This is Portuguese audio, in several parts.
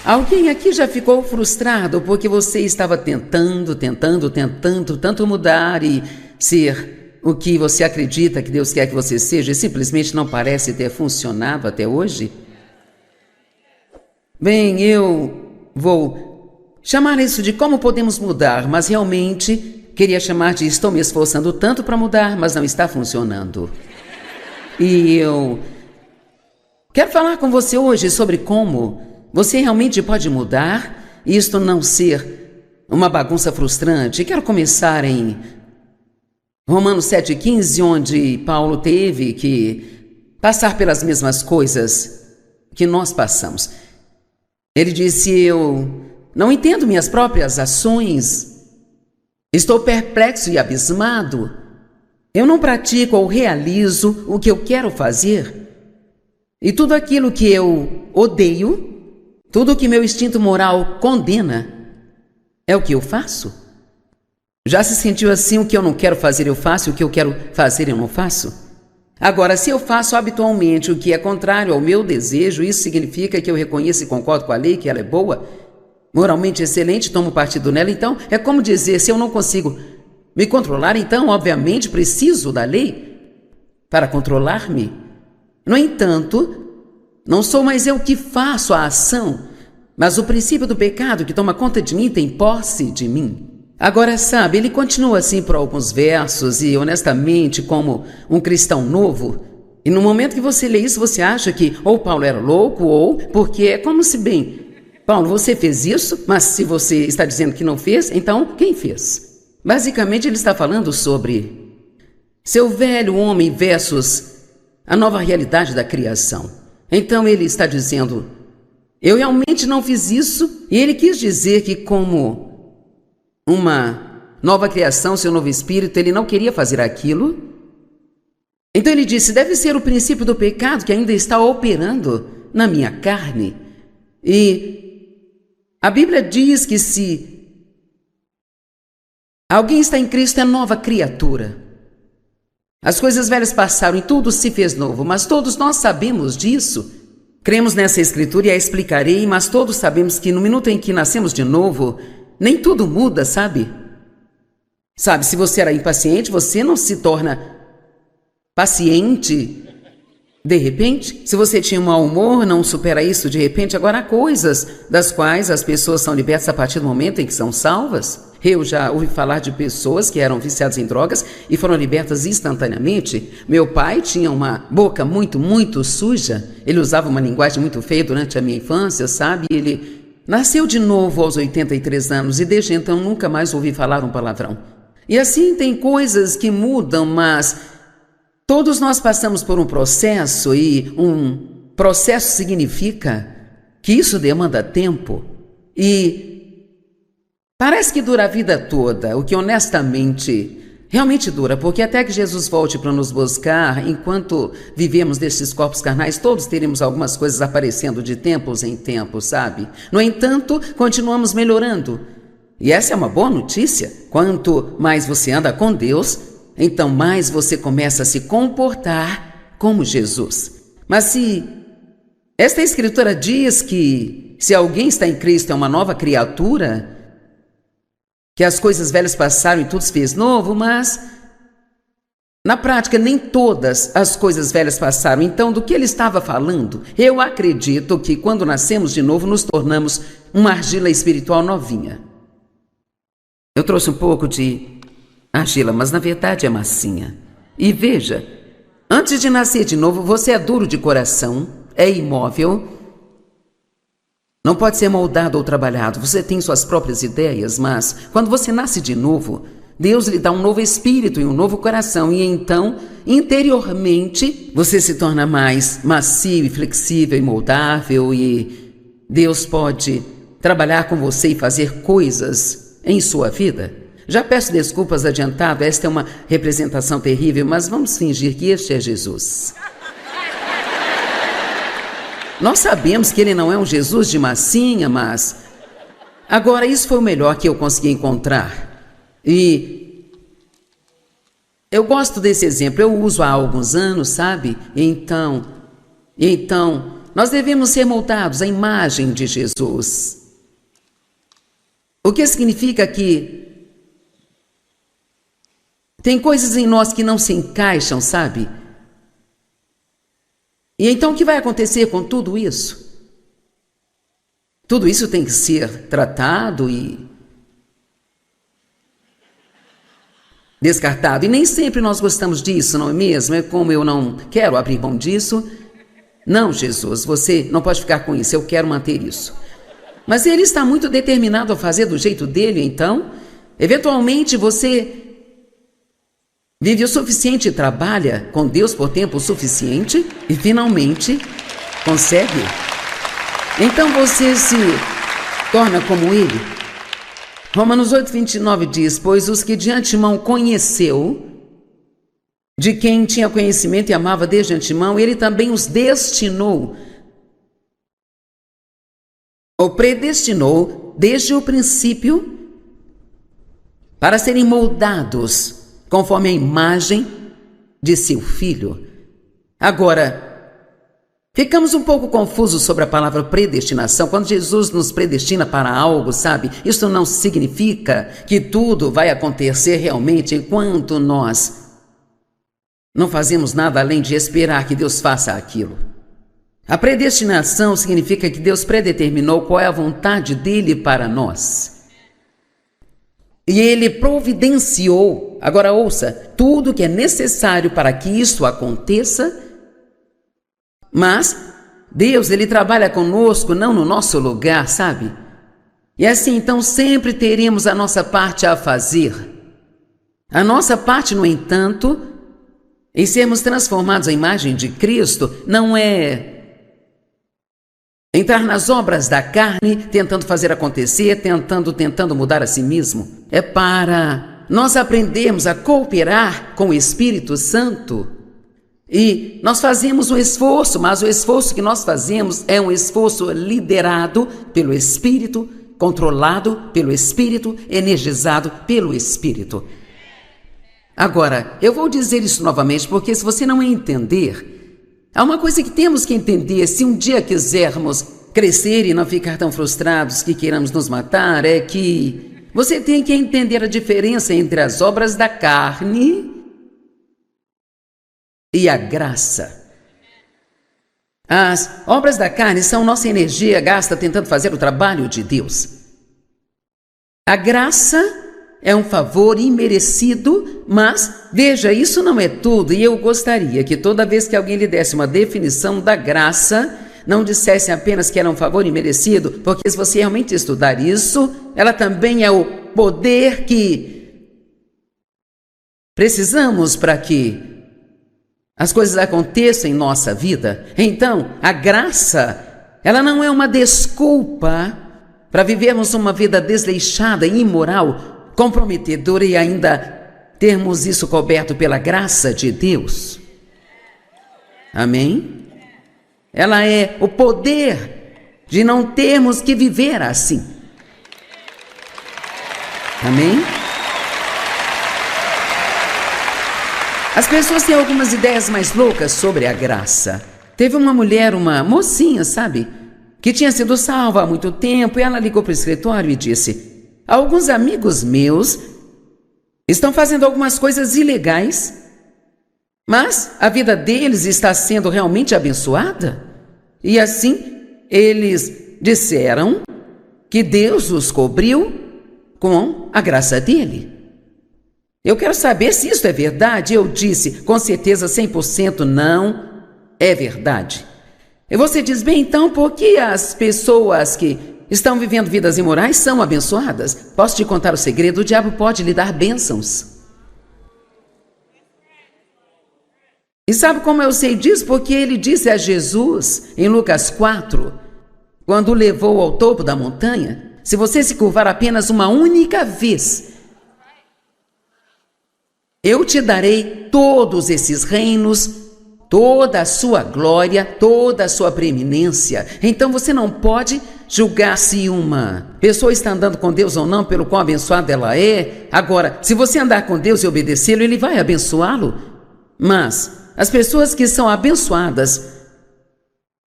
Alguém aqui já ficou frustrado porque você estava tentando tanto mudar e ser o que você acredita que Deus quer que você seja e simplesmente não parece ter funcionado até hoje? Bem, eu vou chamar isso de como podemos mudar, mas realmente queria chamar de estou me esforçando tanto para mudar, mas não está funcionando. E eu quero falar com você hoje sobre como você realmente pode mudar e isto não ser uma bagunça frustrante. Quero começar em Romanos 7,15, onde Paulo teve que passar pelas mesmas coisas que nós passamos. Ele disse: eu não entendo minhas próprias ações, estou perplexo e abismado, eu não pratico ou realizo o que eu quero fazer, e tudo aquilo que eu odeio, tudo que meu instinto moral condena, é o que eu faço. Já se sentiu assim? O que eu não quero fazer eu faço, o que eu quero fazer eu não faço? Agora, se eu faço habitualmente o que é contrário ao meu desejo, isso significa que eu reconheço e concordo com a lei, que ela é boa, moralmente excelente, tomo partido nela. Então, é como dizer, se eu não consigo me controlar, então, obviamente, preciso da lei para controlar-me. No entanto, não sou mais eu que faço a ação, mas o princípio do pecado que toma conta de mim tem posse de mim. Agora, sabe, ele continua assim por alguns versos e, honestamente, como um cristão novo, e no momento que você lê isso, você acha que ou Paulo era louco ou porque é como se, bem, Paulo, você fez isso, mas se você está dizendo que não fez, então quem fez? Basicamente, ele está falando sobre seu velho homem versus a nova realidade da criação. Então, ele está dizendo, eu realmente não fiz isso, e ele quis dizer que como uma nova criação, seu novo espírito, ele não queria fazer aquilo. Então ele disse, deve ser o princípio do pecado que ainda está operando na minha carne. E a Bíblia diz que se alguém está em Cristo é nova criatura. As coisas velhas passaram e tudo se fez novo, mas todos nós sabemos disso. Cremos nessa escritura e a explicarei, mas todos sabemos que no minuto em que nascemos de novo, nem tudo muda, sabe? Sabe, se você era impaciente, você não se torna paciente de repente. Se você tinha um mau humor, não supera isso de repente. Agora, há coisas das quais as pessoas são libertas a partir do momento em que são salvas. Eu já ouvi falar de pessoas que eram viciadas em drogas e foram libertas instantaneamente. Meu pai tinha uma boca muito suja. Ele usava uma linguagem muito feia durante a minha infância, sabe? Ele nasceu de novo aos 83 anos e desde então nunca mais ouvi falar um palavrão. E assim tem coisas que mudam, mas todos nós passamos por um processo e um processo significa que isso demanda tempo e parece que dura a vida toda, o que honestamente realmente dura, porque até que Jesus volte para nos buscar, enquanto vivemos desses corpos carnais, todos teremos algumas coisas aparecendo de tempos em tempos, sabe? No entanto, continuamos melhorando. E essa é uma boa notícia. Quanto mais você anda com Deus, então mais você começa a se comportar como Jesus. Mas se esta escritura diz que se alguém está em Cristo é uma nova criatura, que as coisas velhas passaram e tudo se fez novo, mas na prática nem todas as coisas velhas passaram. Então, do que ele estava falando? Eu acredito que quando nascemos de novo nos tornamos uma argila espiritual novinha. Eu trouxe um pouco de argila, mas na verdade é massinha. E veja, antes de nascer de novo, você é duro de coração, é imóvel, não pode ser moldado ou trabalhado. Você tem suas próprias ideias, mas quando você nasce de novo, Deus lhe dá um novo espírito e um novo coração. E então, interiormente, você se torna mais macio e flexível e moldável. E Deus pode trabalhar com você e fazer coisas em sua vida. Já peço desculpas adiantado, esta é uma representação terrível, mas vamos fingir que este é Jesus. Nós sabemos que ele não é um Jesus de massinha, mas agora isso foi o melhor que eu consegui encontrar. E eu gosto desse exemplo, eu uso há alguns anos, sabe? Então, nós devemos ser moldados à imagem de Jesus. O que significa que tem coisas em nós que não se encaixam, sabe? E então o que vai acontecer com tudo isso? Tudo isso tem que ser tratado e descartado. E nem sempre nós gostamos disso, não é mesmo? É como eu não quero abrir mão disso. Não, Jesus, você não pode ficar com isso, eu quero manter isso. Mas ele está muito determinado a fazer do jeito dele, então, eventualmente você vive o suficiente e trabalha com Deus por tempo suficiente e finalmente consegue. Então você se torna como ele. Romanos 8:29 diz: pois os que de antemão conheceu, de quem tinha conhecimento e amava desde antemão, ele também os destinou, ou predestinou desde o princípio para serem moldados conforme a imagem de seu Filho. Agora, ficamos um pouco confusos sobre a palavra predestinação. Quando Jesus nos predestina para algo, sabe? Isso não significa que tudo vai acontecer realmente enquanto nós não fazemos nada além de esperar que Deus faça aquilo. A predestinação significa que Deus predeterminou qual é a vontade dele para nós. E ele providenciou, agora ouça, tudo que é necessário para que isso aconteça. Mas Deus, ele trabalha conosco, não no nosso lugar, sabe? E assim, então, sempre teremos a nossa parte a fazer. A nossa parte, no entanto, em sermos transformados à imagem de Cristo, não é entrar nas obras da carne, tentando fazer acontecer, tentando mudar a si mesmo. É para nós aprendermos a cooperar com o Espírito Santo. E nós fazemos um esforço, mas o esforço que nós fazemos é um esforço liderado pelo Espírito, controlado pelo Espírito, energizado pelo Espírito. Agora, eu vou dizer isso novamente, porque se você não entender, há uma coisa que temos que entender, se um dia quisermos crescer e não ficar tão frustrados que queiramos nos matar, é que você tem que entender a diferença entre as obras da carne e a graça. As obras da carne são nossa energia gasta tentando fazer o trabalho de Deus. A graça é um favor imerecido, mas, veja, isso não é tudo, e eu gostaria que toda vez que alguém lhe desse uma definição da graça, não dissesse apenas que era um favor imerecido, porque se você realmente estudar isso, ela também é o poder que precisamos para que as coisas aconteçam em nossa vida. Então, a graça, ela não é uma desculpa para vivermos uma vida desleixada e imoral, comprometedora e ainda termos isso coberto pela graça de Deus. Amém? Ela é o poder de não termos que viver assim. Amém? As pessoas têm algumas ideias mais loucas sobre a graça. Teve uma mulher, uma mocinha, sabe, que tinha sido salva há muito tempo, e ela ligou para o escritório e disse: alguns amigos meus estão fazendo algumas coisas ilegais, mas a vida deles está sendo realmente abençoada. E assim, eles disseram que Deus os cobriu com a graça dele. Eu quero saber se isso é verdade. Eu disse, com certeza 100% não é verdade. E você diz, bem, então, por que as pessoas que estão vivendo vidas imorais são abençoadas? Posso te contar o segredo? O diabo pode lhe dar bênçãos. E sabe como eu sei disso? Porque ele disse a Jesus, em Lucas 4, quando o levou ao topo da montanha: se você se curvar apenas uma única vez, eu te darei todos esses reinos, toda a sua glória, toda a sua preeminência. Então você não pode julgar se uma pessoa está andando com Deus ou não, pelo quão abençoada ela é. Agora, se você andar com Deus e obedecê-lo, ele vai abençoá-lo. Mas as pessoas que são abençoadas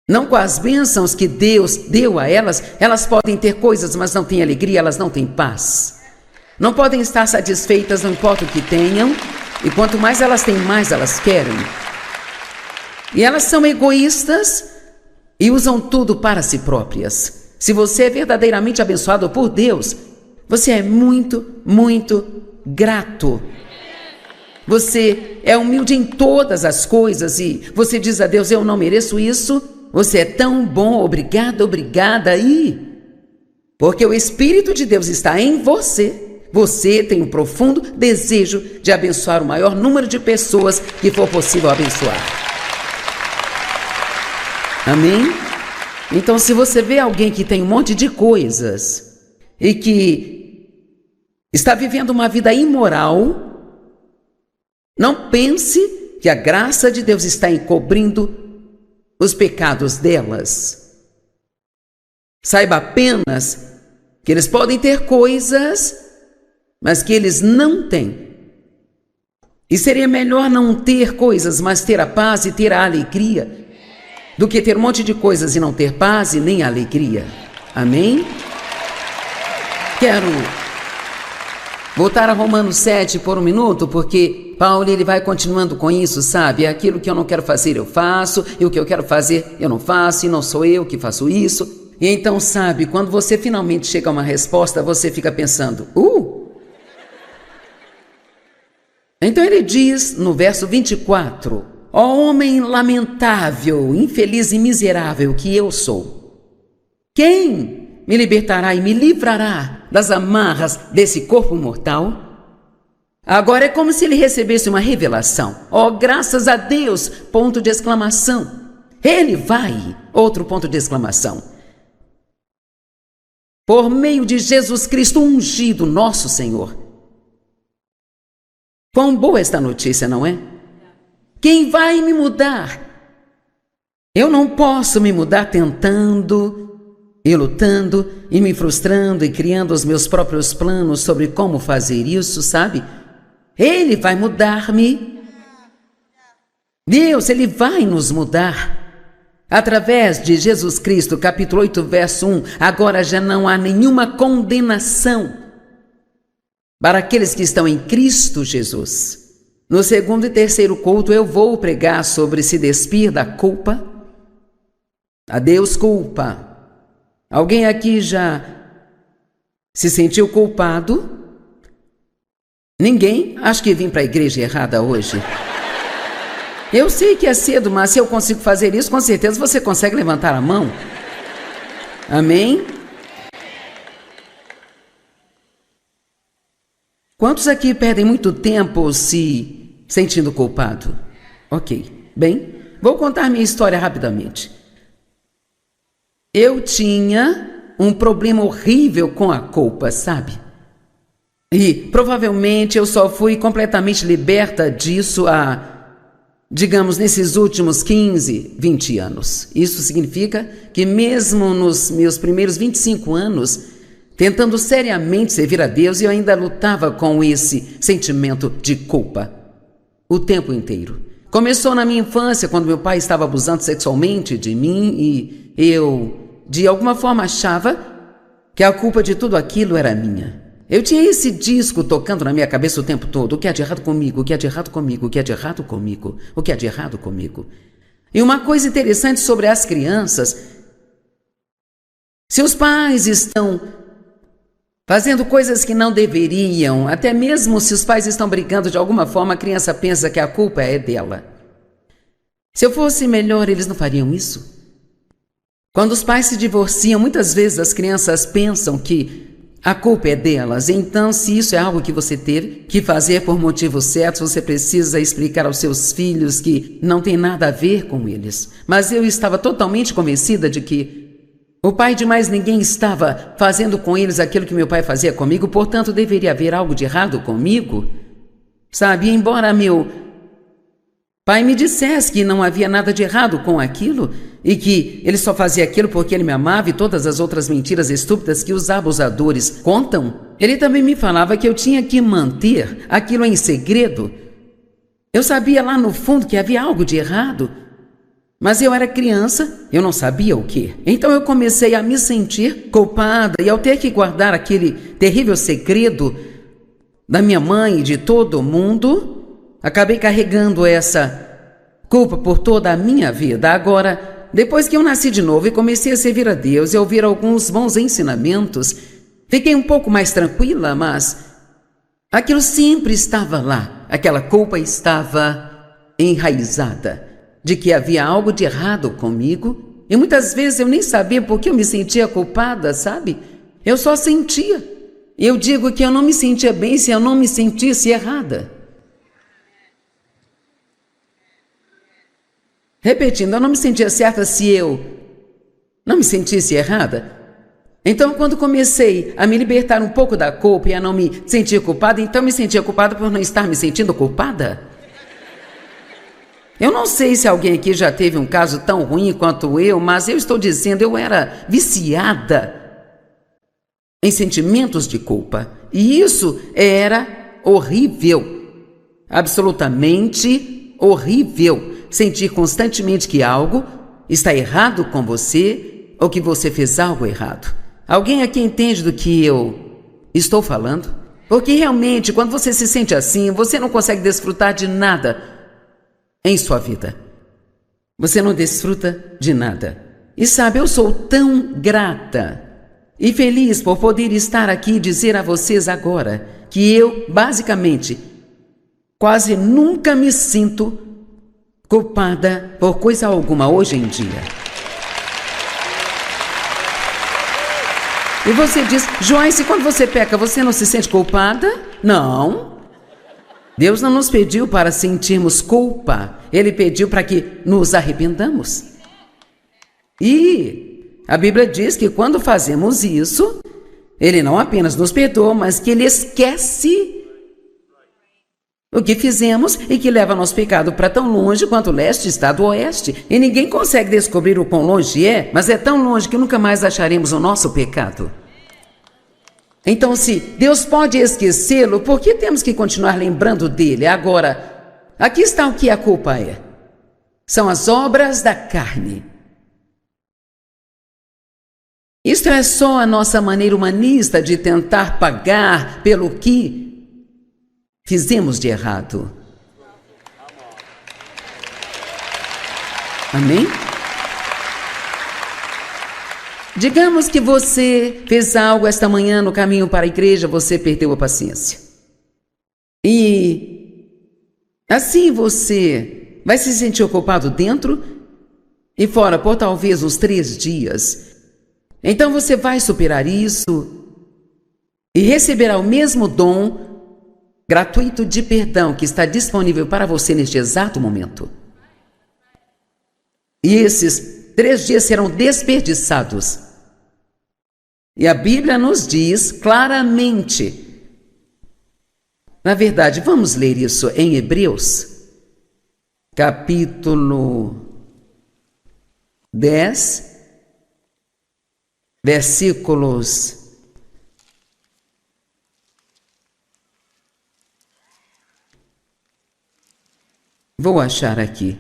não com as bênçãos que Deus deu a elas. Elas podem ter coisas, mas não têm alegria, elas não têm paz. Não podem estar satisfeitas, não importa o que tenham, e quanto mais elas têm, mais elas querem. E elas são egoístas e usam tudo para si próprias. Se você é verdadeiramente abençoado por Deus, você é muito, muito grato. Você é humilde em todas as coisas e você diz a Deus: eu não mereço isso. Você é tão bom, obrigado, obrigada. E porque o Espírito de Deus está em você, você tem um profundo desejo de abençoar o maior número de pessoas que for possível abençoar. Amém? Então, se você vê alguém que tem um monte de coisas e que está vivendo uma vida imoral, não pense que a graça de Deus está encobrindo os pecados delas. Saiba apenas que eles podem ter coisas, mas que eles não têm. E seria melhor não ter coisas, mas ter a paz e ter a alegria, do que ter um monte de coisas e não ter paz e nem alegria. Amém? Quero voltar a Romanos 7 por um minuto, porque Paulo ele vai continuando com isso, sabe? Aquilo que eu não quero fazer eu faço, e o que eu quero fazer eu não faço, e não sou eu que faço isso. E então, sabe, quando você finalmente chega a uma resposta, você fica pensando, Então ele diz no verso 24, ó homem lamentável, infeliz e miserável que eu sou, quem me libertará e me livrará das amarras desse corpo mortal? Agora é como se ele recebesse uma revelação. Oh, graças a Deus! Ponto de exclamação. Ele vai! Outro ponto de exclamação. Por meio de Jesus Cristo ungido, nosso Senhor. Quão boa esta notícia, não é? Quem vai me mudar? Eu não posso me mudar tentando e lutando e me frustrando e criando os meus próprios planos sobre como fazer isso, sabe? Ele vai mudar-me. Deus, Ele vai nos mudar. Através de Jesus Cristo, capítulo 8, verso 1, agora já não há nenhuma condenação para aqueles que estão em Cristo Jesus. No segundo e terceiro culto eu vou pregar sobre se despir da culpa. Adeus culpa. Alguém aqui já se sentiu culpado? Ninguém? Acho que vim para a igreja errada hoje. Eu sei que é cedo, mas se eu consigo fazer isso, com certeza você consegue levantar a mão. Amém? Quantos aqui perdem muito tempo se sentindo culpado? Ok. Bem, vou contar minha história rapidamente. Eu tinha um problema horrível com a culpa, sabe? E provavelmente eu só fui completamente liberta disso digamos, nesses últimos 15, 20 anos. Isso significa que mesmo nos meus primeiros 25 anos, tentando seriamente servir a Deus, eu ainda lutava com esse sentimento de culpa o tempo inteiro. Começou na minha infância, quando meu pai estava abusando sexualmente de mim e eu, de alguma forma, achava que a culpa de tudo aquilo era minha. Eu tinha esse disco tocando na minha cabeça o tempo todo. O que há de errado comigo? O que há de errado comigo? O que há de errado comigo? O que há de errado comigo? E uma coisa interessante sobre as crianças, se os pais estão fazendo coisas que não deveriam, até mesmo se os pais estão brigando de alguma forma, a criança pensa que a culpa é dela. Se eu fosse melhor, eles não fariam isso? Quando os pais se divorciam, muitas vezes as crianças pensam que a culpa é delas. Então, se isso é algo que você teve que fazer por motivos certos, você precisa explicar aos seus filhos que não tem nada a ver com eles. Mas eu estava totalmente convencida de que o pai de mais ninguém estava fazendo com eles aquilo que meu pai fazia comigo, portanto, deveria haver algo de errado comigo. Sabe, embora meu pai me dissesse que não havia nada de errado com aquilo e que ele só fazia aquilo porque ele me amava e todas as outras mentiras estúpidas que os abusadores contam, ele também me falava que eu tinha que manter aquilo em segredo. Eu sabia lá no fundo que havia algo de errado. Mas eu era criança, eu não sabia o quê. Então eu comecei a me sentir culpada e ao ter que guardar aquele terrível segredo da minha mãe e de todo mundo, acabei carregando essa culpa por toda a minha vida. Agora, depois que eu nasci de novo e comecei a servir a Deus e a ouvir alguns bons ensinamentos, fiquei um pouco mais tranquila, mas aquilo sempre estava lá. Aquela culpa estava enraizada de que havia algo de errado comigo, e muitas vezes eu nem sabia por que eu me sentia culpada, sabe? Eu só sentia. Eu digo que eu não me sentia bem se eu não me sentisse errada. Repetindo, eu não me sentia certa se eu não me sentisse errada. Então, quando comecei a me libertar um pouco da culpa e a não me sentir culpada, então me sentia culpada por não estar me sentindo culpada. Eu não sei se alguém aqui já teve um caso tão ruim quanto eu, mas eu estou dizendo, eu era viciada em sentimentos de culpa. E isso era horrível, absolutamente horrível. Sentir constantemente que algo está errado com você ou que você fez algo errado. Alguém aqui entende do que eu estou falando? Porque realmente, quando você se sente assim, você não consegue desfrutar de nada em sua vida. Você não desfruta de nada. E sabe, eu sou tão grata e feliz por poder estar aqui e dizer a vocês agora que eu, basicamente, quase nunca me sinto culpada por coisa alguma hoje em dia. E você diz, Joyce, quando você peca, você não se sente culpada? Não. Deus não nos pediu para sentirmos culpa. Ele pediu para que nos arrependamos. E a Bíblia diz que quando fazemos isso, Ele não apenas nos perdoa, mas que Ele esquece o que fizemos e que leva nosso pecado para tão longe quanto o leste está do oeste. E ninguém consegue descobrir o quão longe é, mas é tão longe que nunca mais acharemos o nosso pecado. Então, se Deus pode esquecê-lo, por que temos que continuar lembrando dele? Agora, aqui está o que a culpa é. São as obras da carne. Isto é só a nossa maneira humanista de tentar pagar pelo que fizemos de errado. Amém? Digamos que você fez algo esta manhã no caminho para a igreja, você perdeu a paciência. E assim você vai se sentir culpado dentro e fora por talvez uns 3 dias. Então você vai superar isso e receberá o mesmo dom gratuito de perdão que está disponível para você neste exato momento. E esses 3 dias serão desperdiçados. E a Bíblia nos diz claramente. Na verdade, vamos ler isso em Hebreus, capítulo 10, versículos 'Vou achar aqui.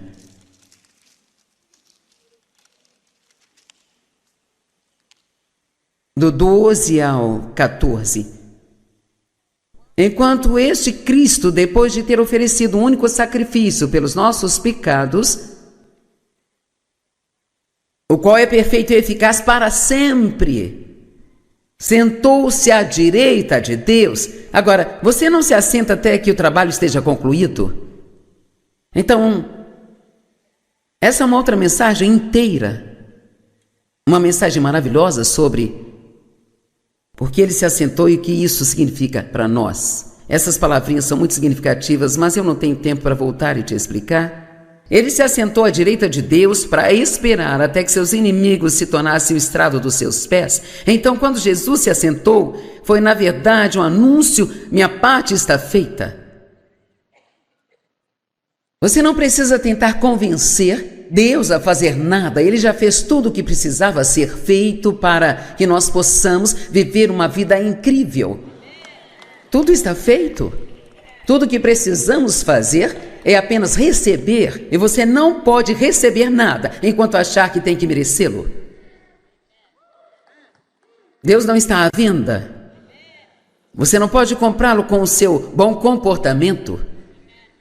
Do 12 ao 14. Enquanto este Cristo, depois de ter oferecido um único sacrifício pelos nossos pecados, o qual é perfeito e eficaz para sempre, sentou-se à direita de Deus. Agora, você não se assenta até que o trabalho esteja concluído? Então, essa é uma outra mensagem inteira. Uma mensagem maravilhosa sobre porque ele se assentou e o que isso significa para nós. Essas palavrinhas são muito significativas, mas eu não tenho tempo para voltar e te explicar. Ele se assentou à direita de Deus para esperar até que seus inimigos se tornassem o estrado dos seus pés. Então, quando Jesus se assentou, foi na verdade um anúncio: minha parte está feita. Você não precisa tentar convencer Deus a fazer nada. Ele já fez tudo o que precisava ser feito para que nós possamos viver uma vida incrível. Tudo está feito. Tudo o que precisamos fazer é apenas receber, e você não pode receber nada enquanto achar que tem que merecê-lo. Deus não está à venda. Você não pode comprá-lo com o seu bom comportamento.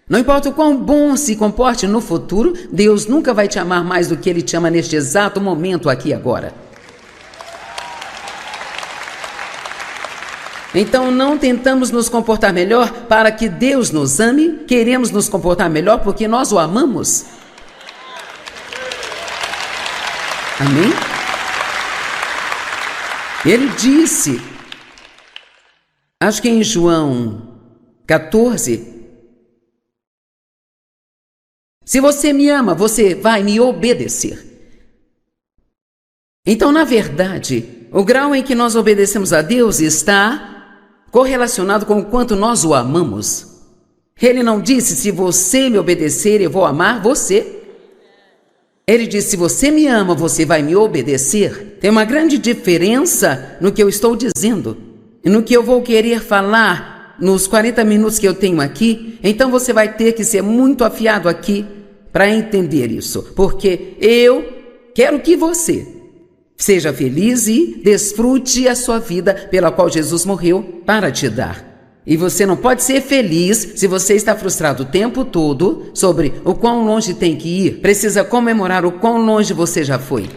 Não importa o quão bom se comporte no futuro, Deus nunca vai te amar mais do que Ele te ama neste exato momento, aqui e agora. Então não tentamos nos comportar melhor para que Deus nos ame, queremos nos comportar melhor porque nós o amamos. Amém? Ele disse, acho que em João 14, se você me ama, você vai me obedecer. Então, na verdade, o grau em que nós obedecemos a Deus está correlacionado com o quanto nós o amamos. Ele não disse, se você me obedecer, eu vou amar você. Ele disse, se você me ama, você vai me obedecer. Tem uma grande diferença no que eu estou dizendo e no que eu vou querer falar nos 40 minutos que eu tenho aqui. Então você vai ter que ser muito afiado aqui para entender isso, porque eu quero que você seja feliz e desfrute a sua vida pela qual Jesus morreu para te dar. E você não pode ser feliz se você está frustrado o tempo todo sobre o quão longe tem que ir. Precisa comemorar o quão longe você já foi.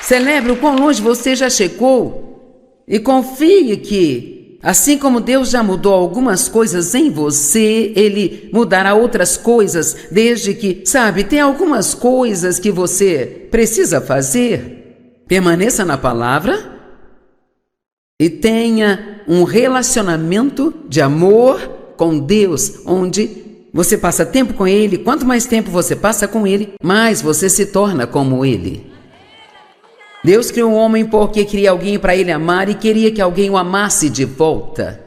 Celebre o quão longe você já chegou e confie que, assim como Deus já mudou algumas coisas em você, Ele mudará outras coisas, desde que, sabe, tem algumas coisas que você precisa fazer. Permaneça na palavra e tenha um relacionamento de amor com Deus, onde você passa tempo com Ele. Quanto mais tempo você passa com Ele, mais você se torna como Ele. Deus criou um homem porque queria alguém para Ele amar e queria que alguém o amasse de volta.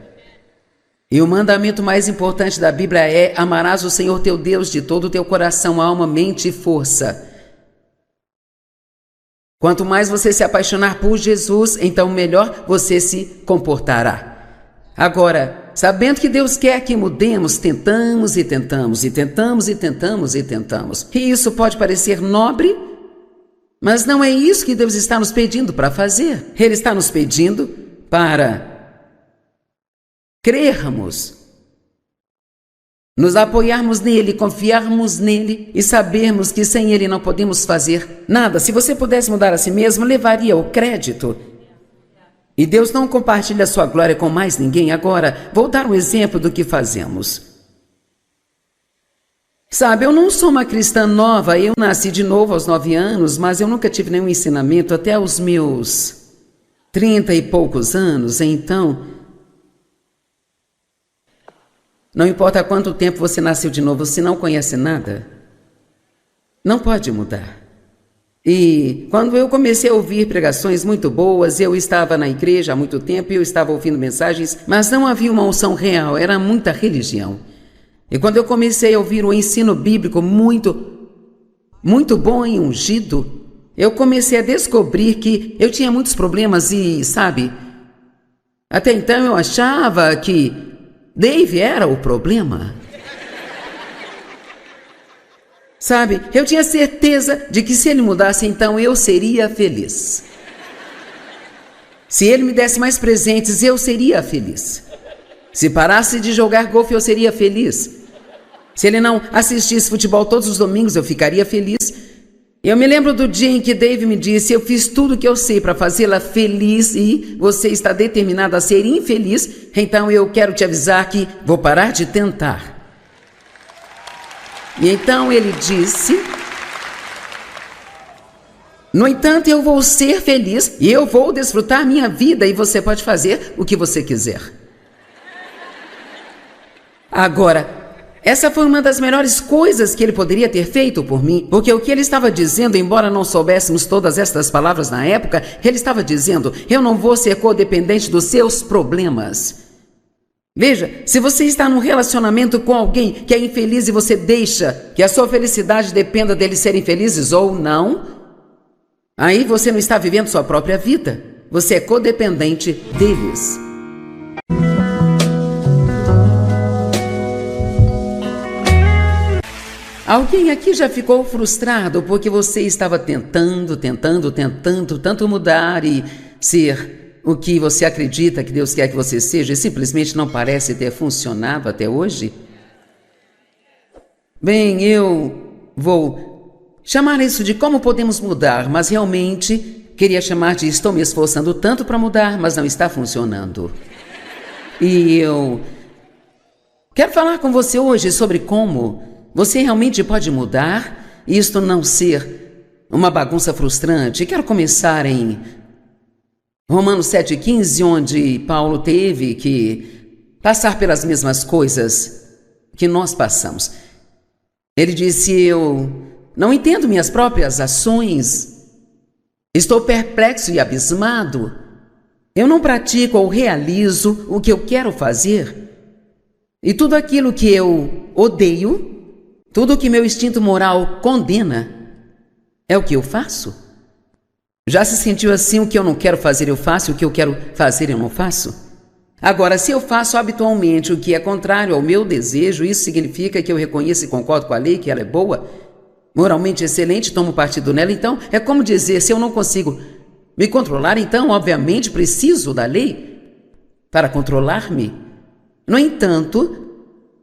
E o mandamento mais importante da Bíblia é: amarás o Senhor teu Deus de todo o teu coração, alma, mente e força. Quanto mais você se apaixonar por Jesus, então melhor você se comportará. Agora, sabendo que Deus quer que mudemos, tentamos e tentamos e tentamos e tentamos e tentamos. E isso pode parecer nobre, mas não é isso que Deus está nos pedindo para fazer. Ele está nos pedindo para crermos, nos apoiarmos nele, confiarmos nele e sabermos que sem ele não podemos fazer nada. Se você pudesse mudar a si mesmo, levaria o crédito. E Deus não compartilha sua glória com mais ninguém. Agora, vou dar um exemplo do que fazemos. Sabe, eu não sou uma cristã nova, eu nasci de novo aos 9 anos, mas eu nunca tive nenhum ensinamento até os meus 30 e poucos anos, então não importa quanto tempo você nasceu de novo, se não conhece nada, não pode mudar. E quando eu comecei a ouvir pregações muito boas, eu estava na igreja há muito tempo e eu estava ouvindo mensagens, mas não havia uma unção real, era muita religião. E quando eu comecei a ouvir o ensino bíblico muito bom e ungido, eu comecei a descobrir que eu tinha muitos problemas e, sabe, até então eu achava que Dave era o problema. Sabe, eu tinha certeza de que se ele mudasse, então eu seria feliz. Se ele me desse mais presentes, eu seria feliz. Se parasse de jogar golfe, eu seria feliz. Se ele não assistisse futebol todos os domingos, eu ficaria feliz. Eu me lembro do dia em que Dave me disse: eu fiz tudo o que eu sei para fazê-la feliz e você está determinado a ser infeliz, então eu quero te avisar que vou parar de tentar. E então ele disse: no entanto, eu vou ser feliz e eu vou desfrutar minha vida e você pode fazer o que você quiser. Agora, essa foi uma das melhores coisas que ele poderia ter feito por mim, porque o que ele estava dizendo, embora não soubéssemos todas estas palavras na época, ele estava dizendo: eu não vou ser codependente dos seus problemas. Veja, se você está num relacionamento com alguém que é infeliz e você deixa que a sua felicidade dependa deles serem felizes ou não, aí você não está vivendo sua própria vida. você é codependente deles. Alguém aqui já ficou frustrado porque você estava tentando tanto mudar e ser o que você acredita que Deus quer que você seja e simplesmente não parece ter funcionado até hoje? Bem, eu vou chamar isso de como podemos mudar, mas realmente queria chamar de estou me esforçando tanto para mudar, mas não está funcionando. E eu quero falar com você hoje sobre como você realmente pode mudar e isto não ser uma bagunça frustrante. Quero começar em Romanos 7,15, onde Paulo teve que passar pelas mesmas coisas que nós passamos. Ele disse: eu não entendo minhas próprias ações, estou perplexo e abismado, eu não pratico ou realizo o que eu quero fazer, e tudo aquilo que eu odeio, tudo que meu instinto moral condena, é o que eu faço. Já se sentiu assim? O que eu não quero fazer eu faço, o que eu quero fazer eu não faço? Agora, se eu faço habitualmente o que é contrário ao meu desejo, isso significa que eu reconheço e concordo com a lei, que ela é boa, moralmente excelente, tomo partido nela. Então, é como dizer, se eu não consigo me controlar, então, obviamente, preciso da lei para controlar-me. No entanto,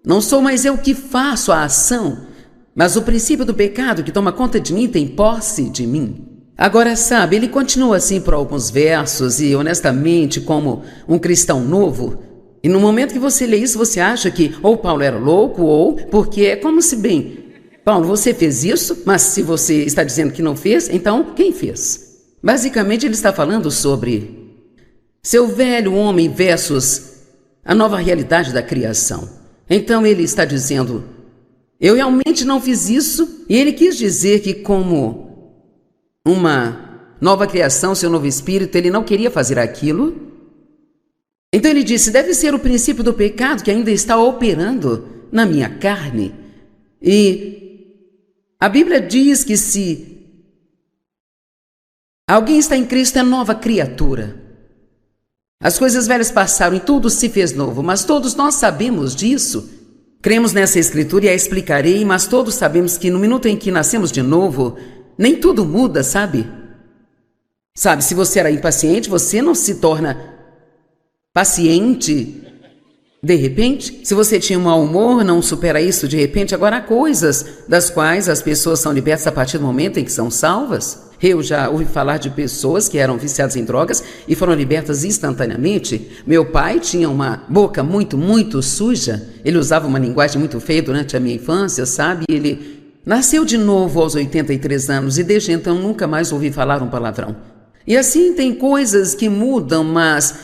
não sou mais eu que faço a ação, mas o princípio do pecado que toma conta de mim tem posse de mim. Agora, sabe, ele continua assim por alguns versos e, honestamente, como um cristão novo, e no momento que você lê isso, você acha que ou Paulo era louco ou porque é como se, bem, Paulo, você fez isso, mas se você está dizendo que não fez, então quem fez? Basicamente, ele está falando sobre seu velho homem versus a nova realidade da criação. Então ele está dizendo, eu realmente não fiz isso, e ele quis dizer que como uma nova criação, seu novo espírito, ele não queria fazer aquilo. Então ele disse, deve ser o princípio do pecado que ainda está operando na minha carne. E a Bíblia diz que se alguém está em Cristo é nova criatura. As coisas velhas passaram e tudo se fez novo, mas todos nós sabemos disso. Cremos nessa escritura e a explicarei, mas todos sabemos que no minuto em que nascemos de novo, nem tudo muda, sabe? Sabe, se você era impaciente, você não se torna paciente de repente. Se você tinha um mau humor, não supera isso de repente. Agora, há coisas das quais as pessoas são libertas a partir do momento em que são salvas. Eu já ouvi falar de pessoas que eram viciadas em drogas e foram libertas instantaneamente. Meu pai tinha uma boca muito suja. Ele usava uma linguagem muito feia durante a minha infância, sabe? Ele nasceu de novo aos 83 anos e desde então nunca mais ouvi falar um palavrão. E assim tem coisas que mudam, mas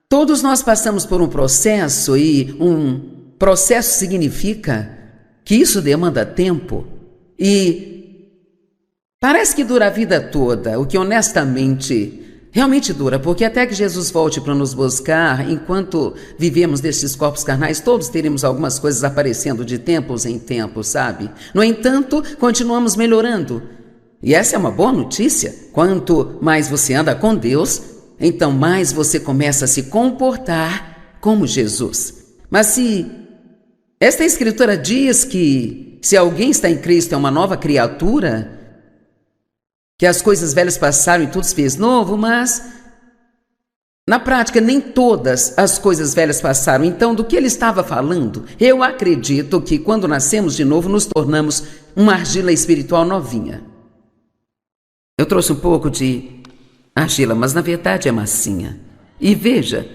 todos nós passamos por um processo e um processo significa que isso demanda tempo e parece que dura a vida toda, o que honestamente realmente dura, porque até que Jesus volte para nos buscar, enquanto vivemos destes corpos carnais, todos teremos algumas coisas aparecendo de tempos em tempos, sabe? No entanto, continuamos melhorando. E essa é uma boa notícia. Quanto mais você anda com Deus, então mais você começa a se comportar como Jesus. Mas se esta escritura diz que se alguém está em Cristo é uma nova criatura, que as coisas velhas passaram e tudo se fez novo, mas na prática nem todas as coisas velhas passaram. Então, do que ele estava falando? Eu acredito que quando nascemos de novo nos tornamos uma argila espiritual novinha. Eu trouxe um pouco de argila, mas na verdade é massinha. E veja,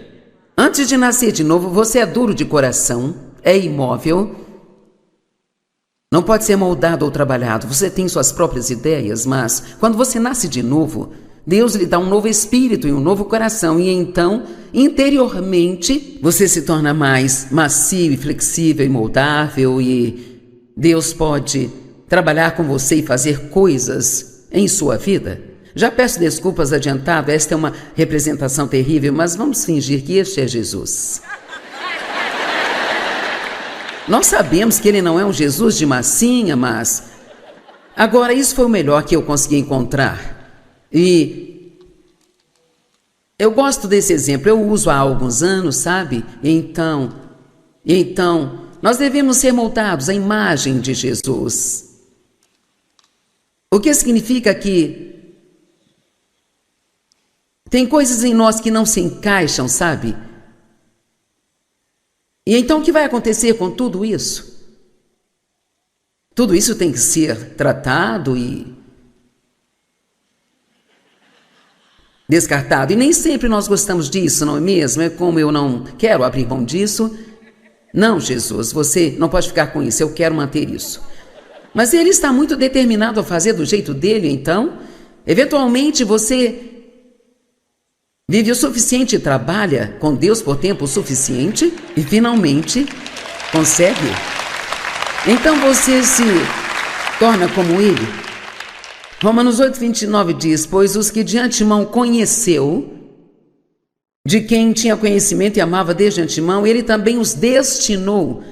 antes de nascer de novo, você é duro de coração, é imóvel, não pode ser moldado ou trabalhado. Você tem suas próprias ideias, mas quando você nasce de novo, Deus lhe dá um novo espírito e um novo coração. E então, interiormente, você se torna mais macio e flexível e moldável. E Deus pode trabalhar com você e fazer coisas em sua vida. Já peço desculpas adiantado, esta é uma representação terrível, mas vamos fingir que este é Jesus. Nós sabemos que ele não é um Jesus de massinha, mas agora isso foi o melhor que eu consegui encontrar. E Eu gosto desse exemplo, eu uso há alguns anos, sabe? Então, nós devemos ser moldados à imagem de Jesus. O que significa que tem coisas em nós que não se encaixam, sabe? E então o que vai acontecer com tudo isso? Tudo isso tem que ser tratado e descartado. E nem sempre nós gostamos disso, não é mesmo? É como eu não quero abrir mão disso. Não, Jesus, você não pode ficar com isso, eu quero manter isso. Mas ele está muito determinado a fazer do jeito dele, então, eventualmente você vive o suficiente e trabalha com Deus por tempo suficiente e finalmente consegue. Então você se torna como ele. Romanos 8:29 diz: pois os que de antemão conheceu, de quem tinha conhecimento e amava desde antemão, ele também os destinou,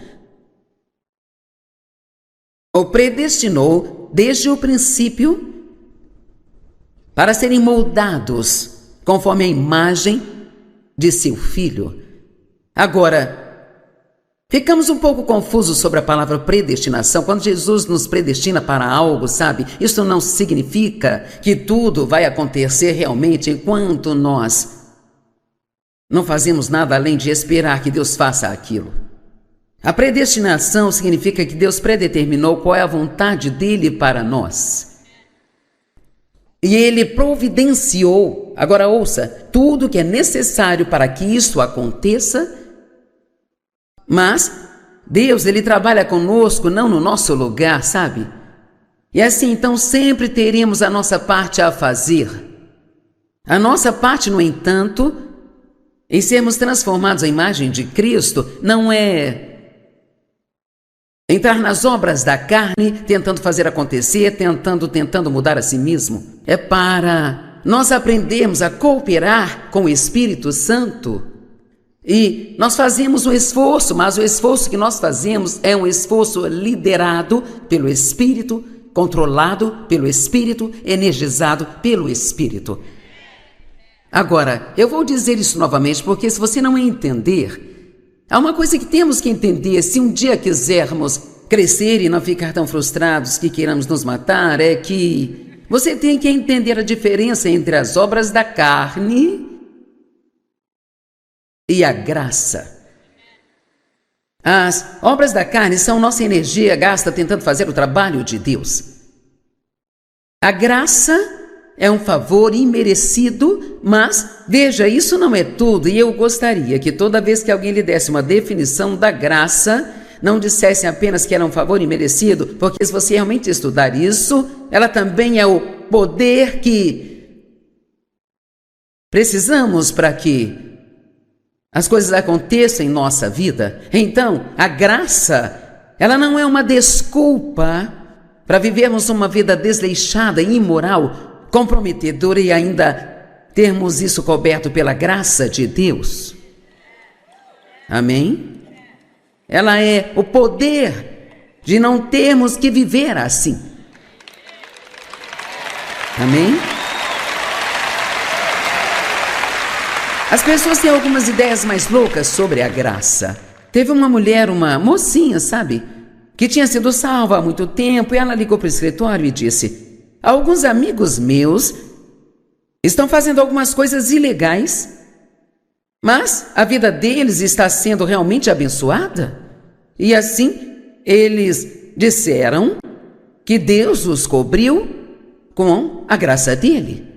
ou predestinou desde o princípio para serem moldados conforme a imagem de seu Filho. Agora, ficamos um pouco confusos sobre a palavra predestinação. Quando Jesus nos predestina para algo, sabe? Isso não significa que tudo vai acontecer realmente enquanto nós não fazemos nada além de esperar que Deus faça aquilo. A predestinação significa que Deus predeterminou qual é a vontade dele para nós. E ele providenciou, agora ouça, tudo que é necessário para que isso aconteça. Mas Deus, ele trabalha conosco, não no nosso lugar, sabe? E assim, então, sempre teremos a nossa parte a fazer. A nossa parte, no entanto, em sermos transformados à imagem de Cristo, não é entrar nas obras da carne, tentando fazer acontecer, tentando mudar a si mesmo. É para nós aprendermos a cooperar com o Espírito Santo. E nós fazemos um esforço, mas o esforço que nós fazemos é um esforço liderado pelo Espírito, controlado pelo Espírito, energizado pelo Espírito. Agora, eu vou dizer isso novamente, porque se você não entender, há uma coisa que temos que entender: se um dia quisermos crescer e não ficar tão frustrados que queiramos nos matar, é que você tem que entender a diferença entre as obras da carne e a graça. As obras da carne são nossa energia gasta tentando fazer o trabalho de Deus. A graça é um favor imerecido, mas veja, isso não é tudo. E eu gostaria que toda vez que alguém lhe desse uma definição da graça, não dissesse apenas que era um favor imerecido, porque se você realmente estudar isso, ela também é o poder que precisamos para que as coisas aconteçam em nossa vida. Então, a graça, ela não é uma desculpa para vivermos uma vida desleixada e imoral, comprometedora e ainda termos isso coberto pela graça de Deus. Amém? Ela é o poder de não termos que viver assim. Amém? As pessoas têm algumas ideias mais loucas sobre a graça. Teve uma mulher, uma mocinha, sabe, que tinha sido salva há muito tempo, e ela ligou para o escritório e disse: alguns amigos meus estão fazendo algumas coisas ilegais, mas a vida deles está sendo realmente abençoada. E assim, eles disseram que Deus os cobriu com a graça dele.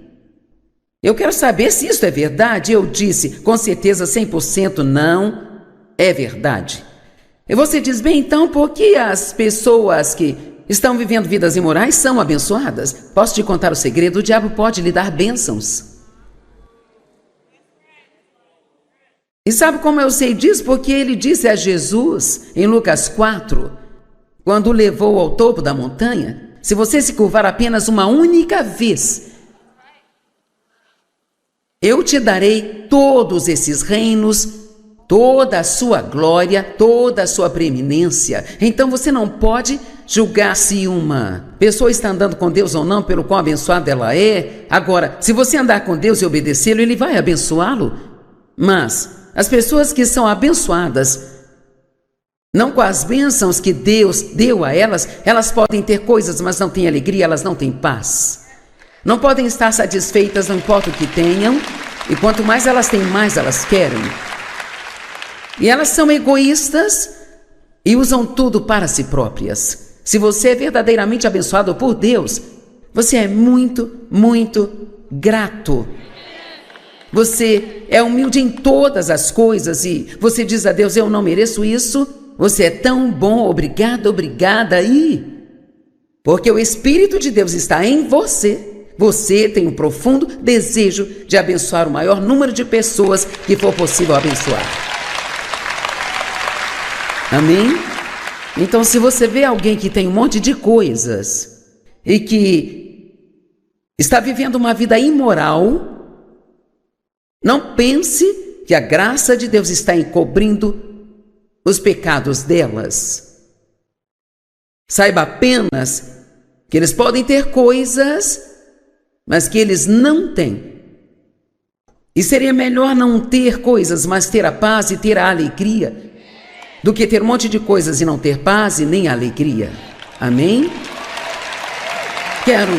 Eu quero saber se isso é verdade. Eu disse, com certeza 100% não é verdade. E você diz: bem, então, por que as pessoas que estão vivendo vidas imorais são abençoadas? Posso te contar o segredo: o diabo pode lhe dar bênçãos. E sabe como eu sei disso? Porque ele disse a Jesus, em Lucas 4, quando o levou ao topo da montanha: se você se curvar apenas uma única vez, eu te darei todos esses reinos, toda a sua glória, toda a sua preeminência. Então você não pode julgar se uma pessoa está andando com Deus ou não, pelo qual abençoada ela é. Agora, se você andar com Deus e obedecê-lo, Ele vai abençoá-lo. Mas as pessoas que são abençoadas, não com as bênçãos que Deus deu a elas, elas podem ter coisas, mas não têm alegria, elas não têm paz. Não podem estar satisfeitas, não importa o que tenham, e quanto mais elas têm, mais elas querem. E elas são egoístas e usam tudo para si próprias. Se você é verdadeiramente abençoado por Deus, você é muito, muito grato. Você é humilde em todas as coisas e você diz a Deus, eu não mereço isso, você é tão bom, obrigado, obrigada. E porque o Espírito de Deus está em você, você tem um profundo desejo de abençoar o maior número de pessoas que for possível abençoar. Amém? Então, se você vê alguém que tem um monte de coisas e que está vivendo uma vida imoral, não pense que a graça de Deus está encobrindo os pecados delas. Saiba apenas que eles podem ter coisas, mas que eles não têm. E seria melhor não ter coisas, mas ter a paz e ter a alegria, do que ter um monte de coisas e não ter paz e nem alegria. Amém? Quero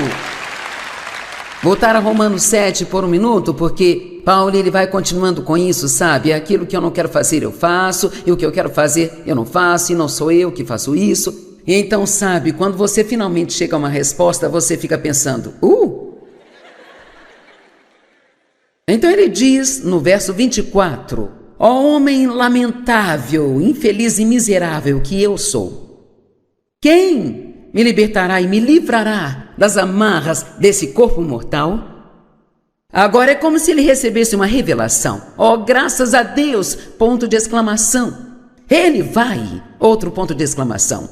voltar a Romanos 7 por um minuto, porque Paulo ele vai continuando com isso, sabe? Aquilo que eu não quero fazer eu faço, e o que eu quero fazer eu não faço, e não sou eu que faço isso. E então, sabe, quando você finalmente chega a uma resposta, você fica pensando, Então ele diz no verso 24, ó homem lamentável, infeliz e miserável que eu sou, quem me libertará e me livrará das amarras desse corpo mortal? Agora é como se ele recebesse uma revelação. Ó, graças a Deus, ponto de exclamação. Ele vai, outro ponto de exclamação.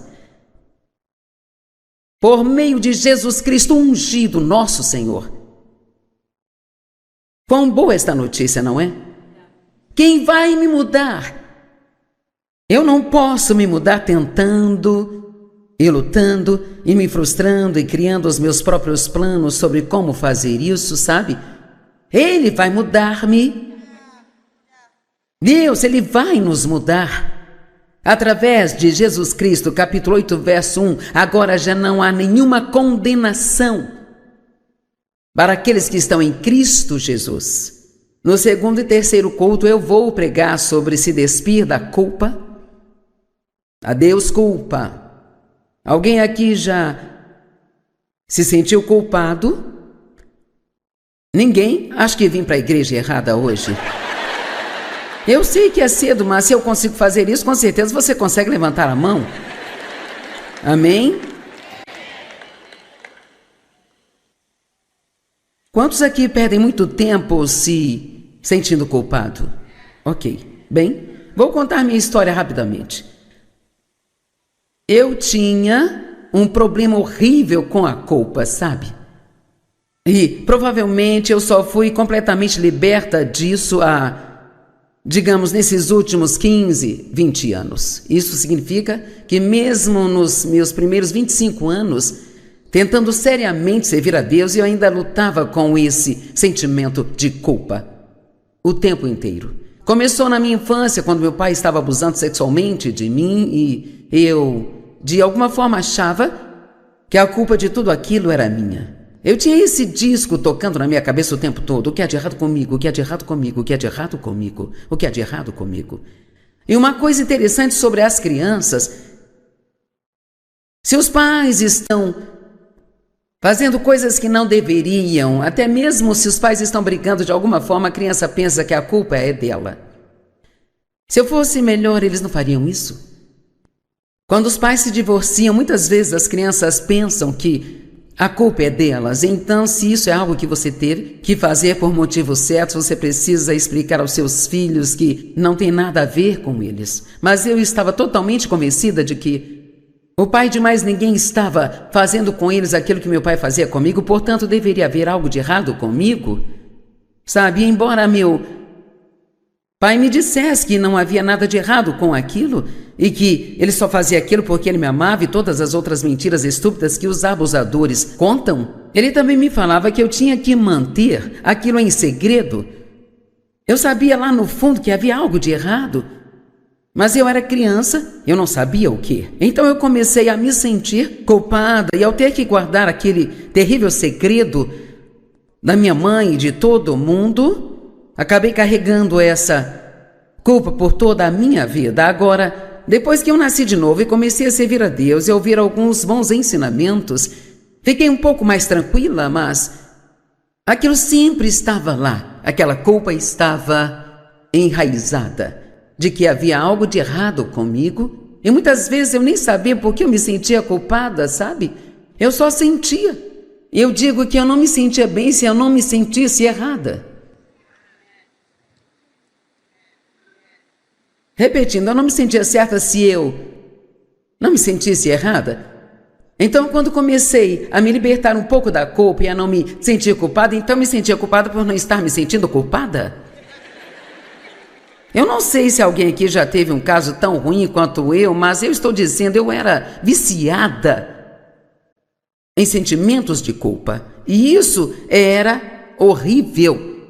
Por meio de Jesus Cristo ungido, nosso Senhor. Quão boa esta notícia, não é? Quem vai me mudar? Eu não posso me mudar tentando e lutando e me frustrando e criando os meus próprios planos sobre como fazer isso, sabe? Ele vai mudar-me. Deus, Ele vai nos mudar. Através de Jesus Cristo, capítulo 8, verso 1, agora já não há nenhuma condenação para aqueles que estão em Cristo Jesus. No segundo e terceiro culto eu vou pregar sobre se despir da culpa. Adeus culpa. Alguém aqui já se sentiu culpado? Ninguém? Acho que vim para a igreja errada hoje. Eu sei que é cedo, mas se eu consigo fazer isso, com certeza você consegue levantar a mão. Amém? Quantos aqui perdem muito tempo se sentindo culpado? Ok, bem, vou contar minha história rapidamente. Eu tinha um problema horrível com a culpa, sabe? E provavelmente eu só fui completamente liberta disso digamos, nesses últimos 15, 20 anos. Isso significa que mesmo nos meus primeiros 25 anos, tentando seriamente servir a Deus, eu ainda lutava com esse sentimento de culpa o tempo inteiro. Começou na minha infância, quando meu pai estava abusando sexualmente de mim e eu, de alguma forma, achava que a culpa de tudo aquilo era minha. Eu tinha esse disco tocando na minha cabeça o tempo todo. O que há de errado comigo? O que há de errado comigo? O que há de errado comigo? O que há de errado comigo? E uma coisa interessante sobre as crianças, se os pais estão fazendo coisas que não deveriam, até mesmo se os pais estão brigando de alguma forma, a criança pensa que a culpa é dela. Se eu fosse melhor, eles não fariam isso? Quando os pais se divorciam, muitas vezes as crianças pensam que a culpa é delas. Então, se isso é algo que você teve que fazer por motivos certos, você precisa explicar aos seus filhos que não tem nada a ver com eles. Mas eu estava totalmente convencida de que o pai de mais ninguém estava fazendo com eles aquilo que meu pai fazia comigo, portanto, deveria haver algo de errado comigo. Sabe, embora meu pai me dissesse que não havia nada de errado com aquilo e que ele só fazia aquilo porque ele me amava e todas as outras mentiras estúpidas que os abusadores contam, ele também me falava que eu tinha que manter aquilo em segredo. Eu sabia lá no fundo que havia algo de errado, mas eu era criança, eu não sabia o quê. Então eu comecei a me sentir culpada e ao ter que guardar aquele terrível segredo da minha mãe e de todo mundo, acabei carregando essa culpa por toda a minha vida. Agora, depois que eu nasci de novo e comecei a servir a Deus e a ouvir alguns bons ensinamentos, fiquei um pouco mais tranquila, mas aquilo sempre estava lá. Aquela culpa estava enraizada de que havia algo de errado comigo e muitas vezes eu nem sabia por que eu me sentia culpada, sabe? Eu só sentia. Eu digo que eu não me sentia bem se eu não me sentisse errada. Repetindo, eu não me sentia certa se eu não me sentisse errada. Então, quando comecei a me libertar um pouco da culpa e a não me sentir culpada, então me sentia culpada por não estar me sentindo culpada. Eu não sei se alguém aqui já teve um caso tão ruim quanto eu, mas eu estou dizendo, eu era viciada em sentimentos de culpa. E isso era horrível,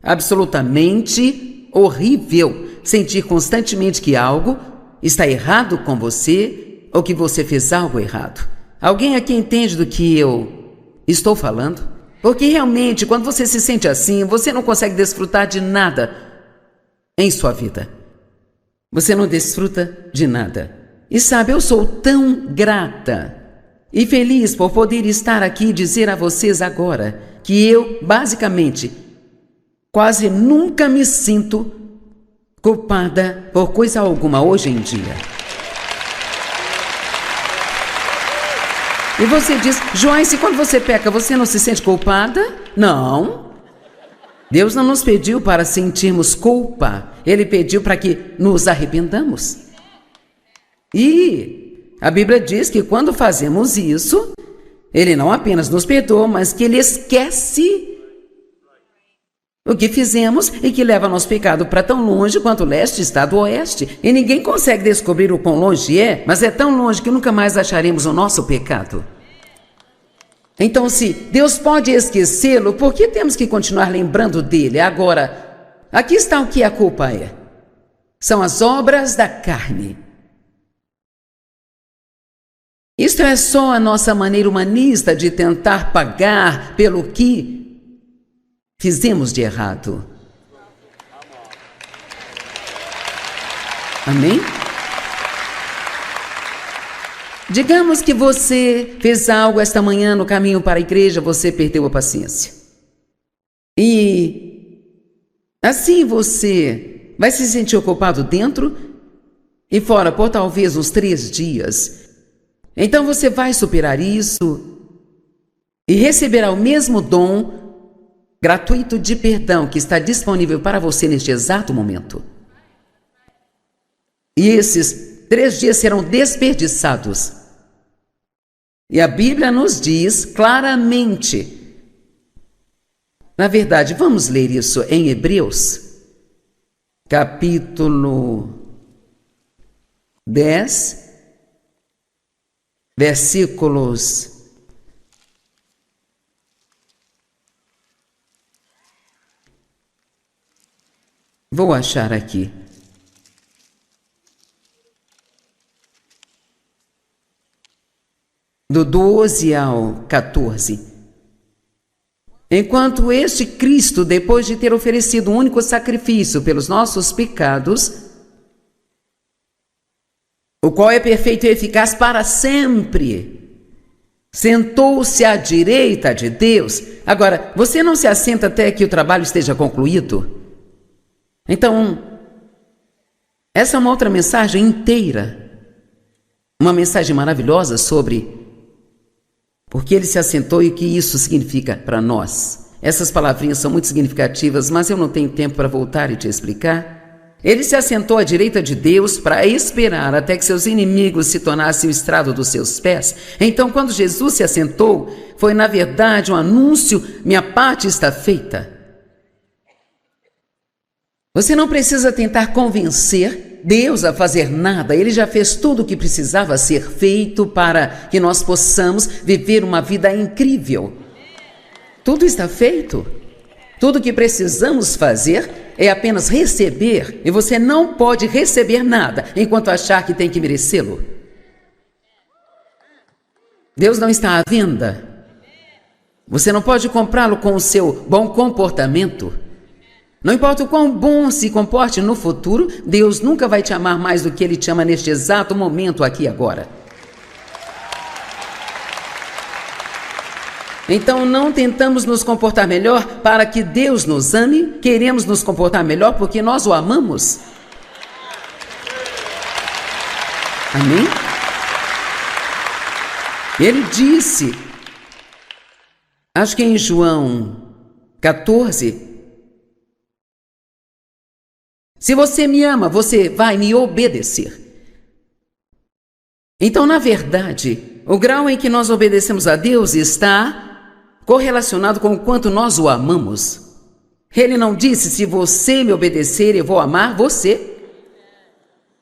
absolutamente horrível. Sentir constantemente que algo está errado com você ou que você fez algo errado. Alguém aqui entende do que eu estou falando? Porque realmente, quando você se sente assim, você não consegue desfrutar de nada em sua vida. Você não desfruta de nada. E sabe, eu sou tão grata e feliz por poder estar aqui e dizer a vocês agora que eu, basicamente, quase nunca me sinto culpada por coisa alguma hoje em dia. E você diz, Joyce, quando você peca, você não se sente culpada? Não. Deus não nos pediu para sentirmos culpa. Ele pediu para que nos arrependamos. E a Bíblia diz que quando fazemos isso, Ele não apenas nos perdoa, mas que Ele esquece o que fizemos e que leva nosso pecado para tão longe quanto o leste está do oeste. E ninguém consegue descobrir o quão longe é, mas é tão longe que nunca mais acharemos o nosso pecado. Então, se Deus pode esquecê-lo, por que temos que continuar lembrando dele? Agora, aqui está o que a culpa é. São as obras da carne. Isto é só a nossa maneira humanista de tentar pagar pelo que fizemos de errado. Amém? Digamos que você fez algo esta manhã no caminho para a igreja, você perdeu a paciência. E assim você vai se sentir culpado dentro e fora por talvez uns 3 dias. Então você vai superar isso e receberá o mesmo dom gratuito de perdão que está disponível para você neste exato momento. E esses 3 dias serão desperdiçados. E a Bíblia nos diz claramente. Na verdade, vamos ler isso em Hebreus, capítulo 10, versículos 'Vou achar aqui. Do 12 ao 14. Enquanto este Cristo, depois de ter oferecido um único sacrifício pelos nossos pecados, o qual é perfeito e eficaz para sempre, sentou-se à direita de Deus. Agora, você não se assenta até que o trabalho esteja concluído? Então, essa é uma outra mensagem inteira, uma mensagem maravilhosa sobre porque ele se assentou e o que isso significa para nós. Essas palavrinhas são muito significativas, mas eu não tenho tempo para voltar e te explicar. Ele se assentou à direita de Deus para esperar até que seus inimigos se tornassem o estrado dos seus pés. Então, quando Jesus se assentou, foi na verdade um anúncio: minha parte está feita. Você não precisa tentar convencer Deus a fazer nada. Ele já fez tudo o que precisava ser feito para que nós possamos viver uma vida incrível. Tudo está feito. Tudo o que precisamos fazer é apenas receber. E você não pode receber nada enquanto achar que tem que merecê-lo. Deus não está à venda. Você não pode comprá-lo com o seu bom comportamento. Não importa o quão bom se comporte no futuro, Deus nunca vai te amar mais do que Ele te ama neste exato momento aqui e agora. Então não tentamos nos comportar melhor para que Deus nos ame, queremos nos comportar melhor porque nós o amamos. Amém? Ele disse, acho que em João 14, se você me ama, você vai me obedecer. Então, na verdade, o grau em que nós obedecemos a Deus está correlacionado com o quanto nós o amamos. Ele não disse, se você me obedecer, eu vou amar você.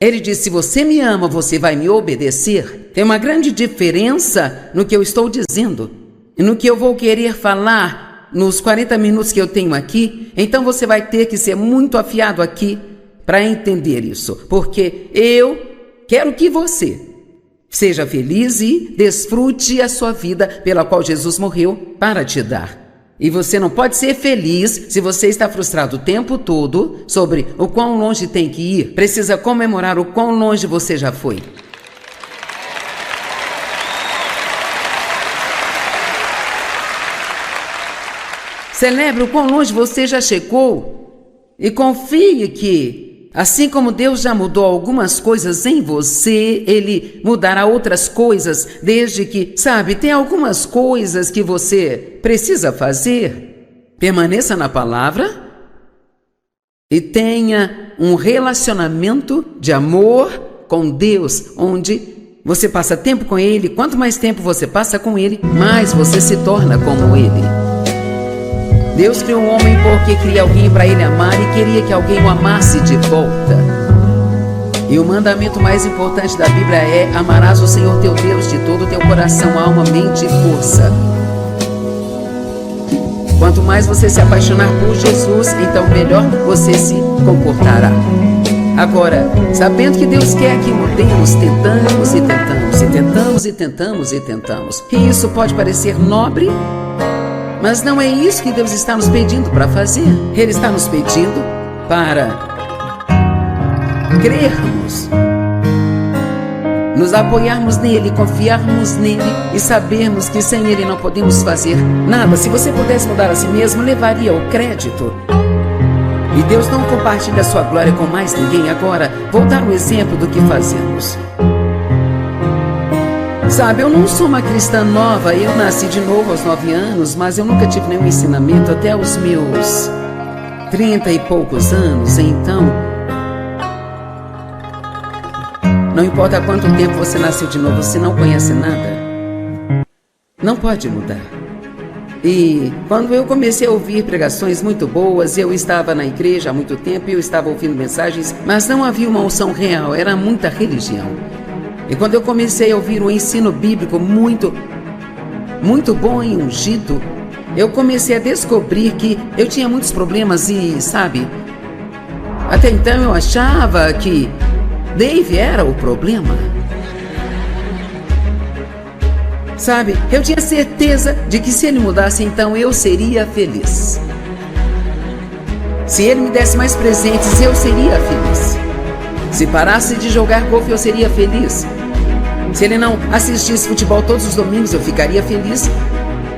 Ele disse, se você me ama, você vai me obedecer. Tem uma grande diferença no que eu estou dizendo e no que eu vou querer falar nos 40 minutos que eu tenho aqui. Então você vai ter que ser muito afiado aqui para entender isso, porque eu quero que você seja feliz e desfrute a sua vida pela qual Jesus morreu para te dar. E você não pode ser feliz se você está frustrado o tempo todo sobre o quão longe tem que ir. Precisa comemorar o quão longe você já foi. Celebre o quão longe você já chegou e confie que, assim como Deus já mudou algumas coisas em você, Ele mudará outras coisas, desde que, sabe, tem algumas coisas que você precisa fazer. Permaneça na palavra e tenha um relacionamento de amor com Deus, onde você passa tempo com Ele. Quanto mais tempo você passa com Ele, mais você se torna como Ele. Deus criou um homem porque queria alguém para Ele amar e queria que alguém o amasse de volta. E o mandamento mais importante da Bíblia é: amarás o Senhor teu Deus de todo o teu coração, alma, mente e força. Quanto mais você se apaixonar por Jesus, então melhor você se comportará. Agora, sabendo que Deus quer que mudemos, tentamos e tentamos, e tentamos e tentamos e tentamos. E isso pode parecer nobre, mas não é isso que Deus está nos pedindo para fazer. Ele está nos pedindo para crermos, nos apoiarmos nele, confiarmos nele e sabermos que sem ele não podemos fazer nada. Se você pudesse mudar a si mesmo, levaria o crédito. E Deus não compartilha a sua glória com mais ninguém. Agora, vou dar um exemplo do que fazemos. Sabe, eu não sou uma cristã nova, eu nasci de novo aos 9 anos, mas eu nunca tive nenhum ensinamento até os meus 30 e poucos anos. Então, não importa quanto tempo você nasceu de novo, se não conhece nada, não pode mudar. E quando eu comecei a ouvir pregações muito boas, eu estava na igreja há muito tempo, eu estava ouvindo mensagens, mas não havia uma unção real, era muita religião. E quando eu comecei a ouvir um ensino bíblico muito bom e ungido, eu comecei a descobrir que eu tinha muitos problemas e, sabe, até então eu achava que Dave era o problema. Sabe, eu tinha certeza de que se ele mudasse, então eu seria feliz. Se ele me desse mais presentes, eu seria feliz. Se parasse de jogar golfe, eu seria feliz. Se ele não assistisse futebol todos os domingos, eu ficaria feliz.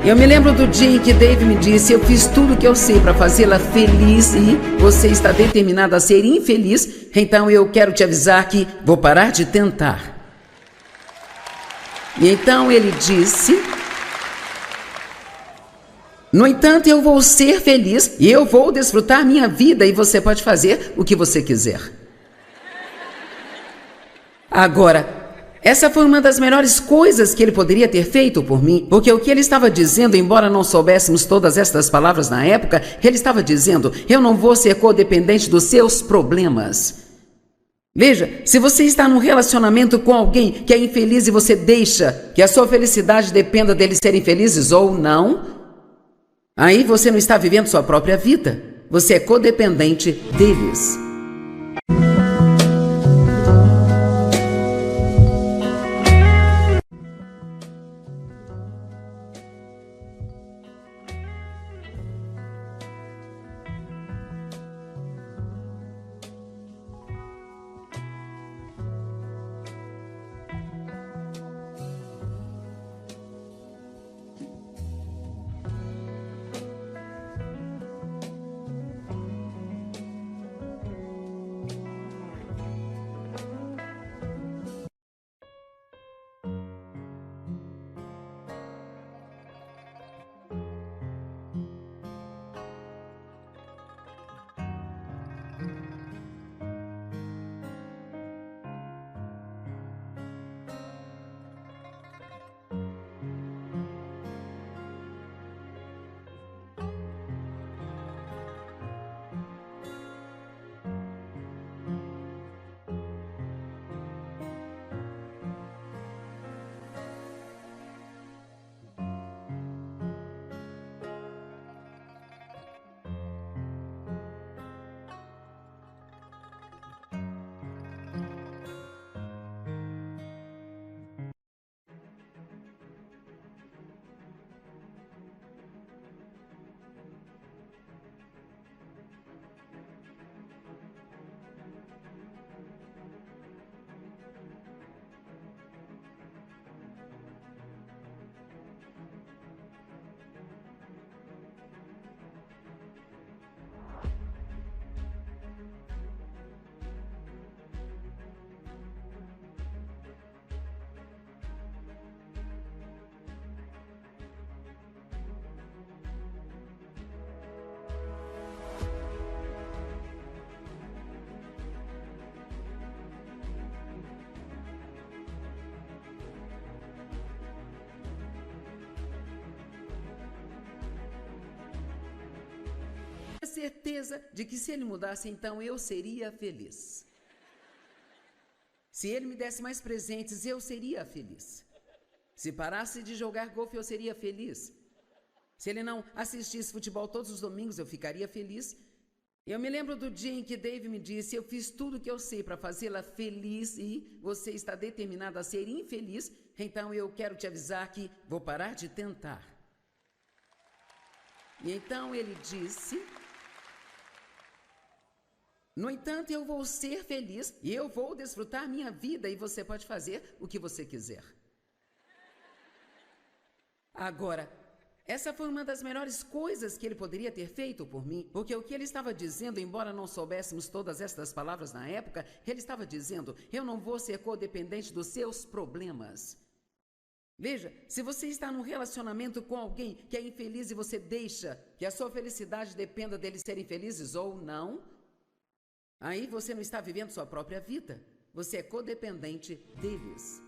Eu me lembro do dia em que Dave me disse: eu fiz tudo o que eu sei para fazê-la feliz e você está determinado a ser infeliz, então eu quero te avisar que vou parar de tentar. E então ele disse: no entanto, eu vou ser feliz e eu vou desfrutar minha vida e você pode fazer o que você quiser. Agora, essa foi uma das melhores coisas que ele poderia ter feito por mim, porque o que ele estava dizendo, embora não soubéssemos todas estas palavras na época, ele estava dizendo: eu não vou ser codependente dos seus problemas. Veja, se você está num relacionamento com alguém que é infeliz e você deixa que a sua felicidade dependa deles serem felizes ou não, aí você não está vivendo sua própria vida. Você é codependente deles. Certeza de que se ele mudasse, então eu seria feliz. Se ele me desse mais presentes, eu seria feliz. Se parasse de jogar golfe, eu seria feliz. Se ele não assistisse futebol todos os domingos, eu ficaria feliz. Eu me lembro do dia em que Dave me disse: eu fiz tudo o que eu sei para fazê-la feliz e você está determinado a ser infeliz, então eu quero te avisar que vou parar de tentar. E então ele disse: no entanto, eu vou ser feliz e eu vou desfrutar minha vida e você pode fazer o que você quiser. Agora, essa foi uma das melhores coisas que ele poderia ter feito por mim, porque o que ele estava dizendo, embora não soubéssemos todas estas palavras na época, ele estava dizendo: eu não vou ser codependente dos seus problemas. Veja, se você está num relacionamento com alguém que é infeliz e você deixa que a sua felicidade dependa deles serem felizes ou não, aí você não está vivendo sua própria vida. Você é codependente deles.